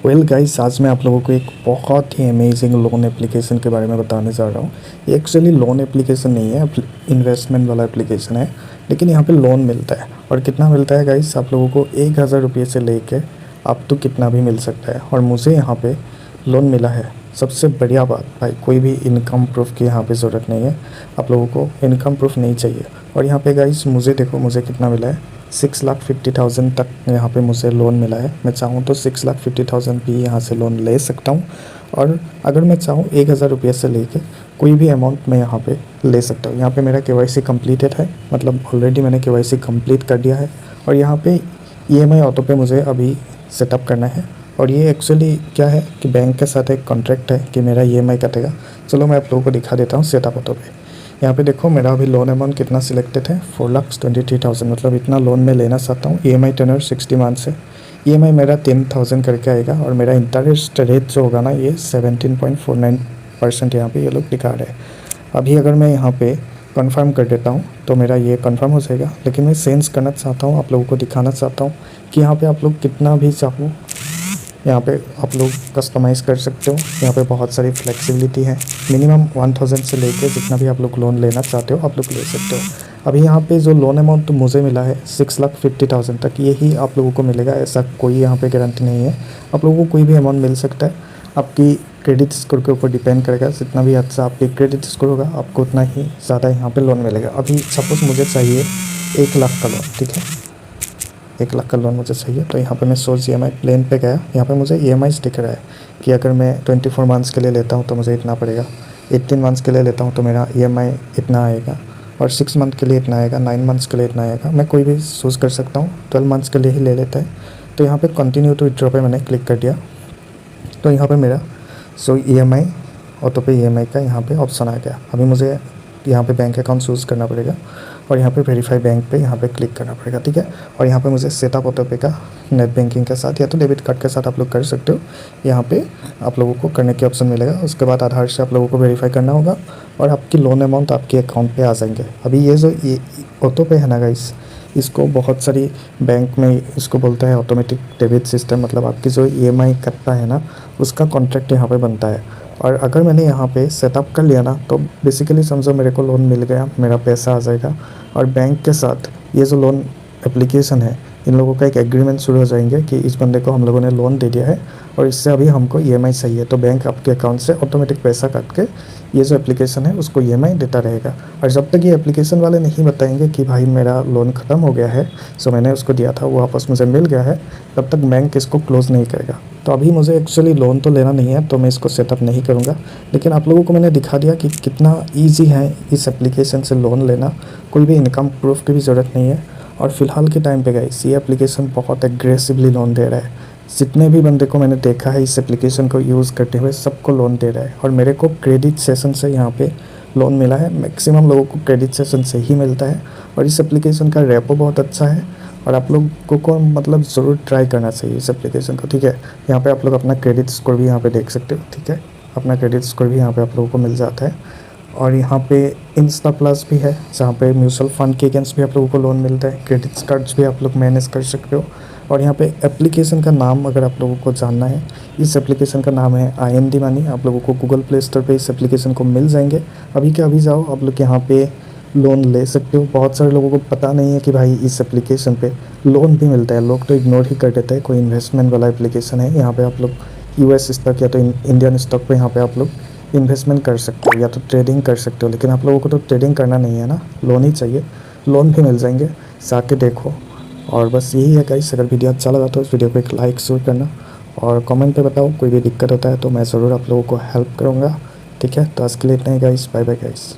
Well guys, आज मैं आप लोगों को एक बहुत ही अमेजिंग लोन एप्लीकेशन के बारे में बताने जा रहा हूँ। ये एक्चुअली लोन एप्लीकेशन नहीं है, इन्वेस्टमेंट वाला एप्लीकेशन है। लेकिन यहाँ पे लोन मिलता है। और कितना मिलता है गाइस, आप लोगों को 1000 रुपये से लेके आप तो कितना भी मिल सकता है। और मुझे यहाँ पे लोन मिला है। सबसे बढ़िया बात भाई, कोई भी इनकम प्रूफ की यहाँ पे ज़रूरत नहीं है। आप लोगों को इनकम प्रूफ नहीं चाहिए। और यहाँ पे गाइस मुझे देखो, मुझे कितना मिला है, 6,50,000 तक यहाँ पे मुझे लोन मिला है। मैं चाहूँ तो 6,50,000 भी यहाँ से लोन ले सकता हूँ। और अगर मैं चाहूँ 1000 रुपये से लेके कोई भी अमाउंट मैं यहाँ पे ले सकता हूँ। यहाँ पे मेरा KYC कंप्लीटेड है, मतलब ऑलरेडी मैंने KYC कंप्लीट कर दिया है। और यहाँ पे EMI ऑटो पे मुझे अभी सेटअप करना है। और ये एक्चुअली क्या है कि बैंक के साथ एक कॉन्ट्रैक्ट है कि मेरा EMI कटेगा। चलो मैं आप लोगों को दिखा देता हूँ सेटअप ऑटो पे। यहाँ पे देखो, मेरा अभी लोन अमाउंट कितना सिलेक्टेड है, 4,23,000, मतलब इतना लोन मैं लेना चाहता हूँ। EMI टेनर 60 मंथ्स है। EMI मेरा 10,000 करके आएगा। और मेरा इंटरेस्ट रेट जो होगा ना, ये 17.49% यहाँ पे ये लोग दिखा रहे हैं। अभी अगर मैं यहाँ पे कंफर्म कर देता हूँ तो मेरा ये कंफर्म हो जाएगा। लेकिन मैं सेंस करना चाहता हूँ, आप लोगों को दिखाना चाहता हूँ कि यहाँ पे आप लोग कितना भी चाहो यहाँ पे आप लोग कस्टमाइज़ कर सकते हो। यहाँ पे बहुत सारी फ्लेक्सिबिलिटी है। मिनिमम 1000 से लेके जितना भी आप लोग लोन लेना चाहते हो आप लोग ले सकते हो। अभी यहाँ पे जो लोन अमाउंट तो मुझे मिला है 6,50,000 तक, यही आप लोगों को मिलेगा, ऐसा कोई यहाँ पे गारंटी नहीं है। आप लोगों को कोई भी अमाउंट मिल सकता है। आपकी क्रेडिट स्कोर के ऊपर डिपेंड करेगा। जितना भी अच्छा आपकी क्रेडिट स्कोर होगा आपको उतना ही ज़्यादा यहाँ पर लोन मिलेगा। अभी सपोज़ मुझे चाहिए 1 लाख का लोन, ठीक है, 1 लाख का लोन मुझे चाहिए। तो यहाँ पे मैं सोच EMI प्लान पे गया। यहाँ पे मुझे EMIs दिख रहा है कि अगर मैं 24 मंथ्स के लिए लेता हूँ तो मुझे इतना पड़ेगा, 18 मंथ्स के लिए लेता हूँ तो मेरा EMI इतना आएगा, और 6 मंथ के लिए इतना आएगा, 9 मंथ्स के लिए इतना आएगा। मैं कोई भी चूज़ कर सकता हूँ, 12 मंथ्स के लिए ही ले लेता है। तो यहाँ पर कंटिन्यू टू विथड्रॉ पे मैंने क्लिक कर दिया। तो यहाँ पर मेरा EMI ऑटो पे EMI का यहाँ पर ऑप्शन आ गया। अभी मुझे यहाँ पे बैंक अकाउंट चूज़ करना पड़ेगा और यहाँ पे वेरीफाई बैंक पे यहाँ पे क्लिक करना पड़ेगा, ठीक है। और यहाँ पे मुझे सेटअप ऑटो पे का नेट बैंकिंग के साथ या तो डेबिट कार्ड के साथ आप लोग कर सकते हो। यहाँ पे आप लोगों को करने के ऑप्शन मिलेगा। उसके बाद आधार से आप लोगों को वेरीफाई करना होगा और आपकी लोन अमाउंट आपके अकाउंट पे आ जाएंगे। अभी ये जो ये ऑटो पे है ना गाइस, इसको बहुत सारी बैंक में इसको बोलता है ऑटोमेटिक डेबिट सिस्टम। मतलब आपकी जो EMI कटता है ना, उसका कॉन्ट्रैक्ट यहाँ पे बनता है। और अगर मैंने यहाँ पे सेटअप कर लिया ना, तो बेसिकली समझो मेरे को लोन मिल गया, मेरा पैसा आ जाएगा। और बैंक के साथ ये जो लोन एप्लीकेशन है, इन लोगों का एक एग्रीमेंट शुरू हो जाएंगे कि इस बंदे को हम लोगों ने लोन दे दिया है और इससे अभी हमको EMI चाहिए। तो बैंक आपके अकाउंट से ऑटोमेटिक पैसा काट के ये जो एप्लीकेशन है उसको EMI देता रहेगा। और जब तक ये एप्लीकेशन वाले नहीं बताएंगे कि भाई मेरा लोन ख़त्म हो गया है, सो मैंने उसको दिया था वो वापस मुझे मिल गया है, तब तक बैंक इसको क्लोज़ नहीं करेगा। तो अभी मुझे एक्चुअली लोन तो लेना नहीं है, तो मैं इसको सेटअप नहीं करूँगा। लेकिन आप लोगों को मैंने दिखा दिया कि कितना ईजी है इस एप्लीकेशन से लोन लेना। कोई भी इनकम प्रूफ की भी ज़रूरत नहीं है। और फ़िलहाल के टाइम पे गाइस, ये एप्लीकेशन बहुत एग्रेसिवली लोन दे रहा है। जितने भी बंदे को मैंने देखा है इस एप्लीकेशन को यूज़ करते हुए, सबको लोन दे रहा है। और मेरे को क्रेडिट सेशन से यहाँ पे लोन मिला है। मैक्सिमम लोगों को क्रेडिट सेशन से ही मिलता है। और इस एप्लीकेशन का रेपो बहुत अच्छा है। और आप लोगों को मतलब ज़रूर ट्राई करना चाहिए इस एप्लीकेशन को, ठीक है। यहाँ पे आप लोग अपना क्रेडिट स्कोर भी यहाँ पे देख सकते हो, ठीक है। अपना क्रेडिट स्कोर भी यहाँ पे आप लोगों को मिल जाता है। और यहाँ पे इंस्टा प्लस भी है, जहाँ पे म्यूचुअल फंड के अगेंस्ट भी आप लोगों को लोन मिलता है। क्रेडिट कार्ड्स भी आप लोग मैनेज कर सकते हो। और यहाँ पे एप्लीकेशन का नाम अगर आप लोगों को जानना है, इस एप्लीकेशन का नाम है IND मनी। आप लोगों को गूगल प्ले स्टोर पे इस एप्लीकेशन को मिल जाएंगे। अभी के अभी जाओ, आप लोग यहाँ पे लोन ले सकते हो। बहुत सारे लोगों को पता नहीं है कि भाई इस एप्लीकेशन पे लोन भी मिलता है। लोग तो इग्नोर ही कर देते हैं। कोई इन्वेस्टमेंट वाला एप्लीकेशन है। यहाँ पे आप लोग US स्टॉक या तो इंडियन स्टॉक पे यहाँ पे आप लोग इन्वेस्टमेंट कर सकते हो या तो ट्रेडिंग कर सकते हो। लेकिन आप लोगों को तो ट्रेडिंग करना नहीं है ना, लोन ही चाहिए। लोन भी मिल जाएंगे, जाके देखो। और बस यही है गाइस। अगर वीडियो अच्छा लगा तो इस वीडियो को एक लाइक ज़रूर करना और कमेंट पे बताओ। कोई भी दिक्कत होता है तो मैं ज़रूर आप लोगों को हेल्प करूँगा, ठीक है। तो आज के लिए इतना ही गाइस, बाय बाय गाइस।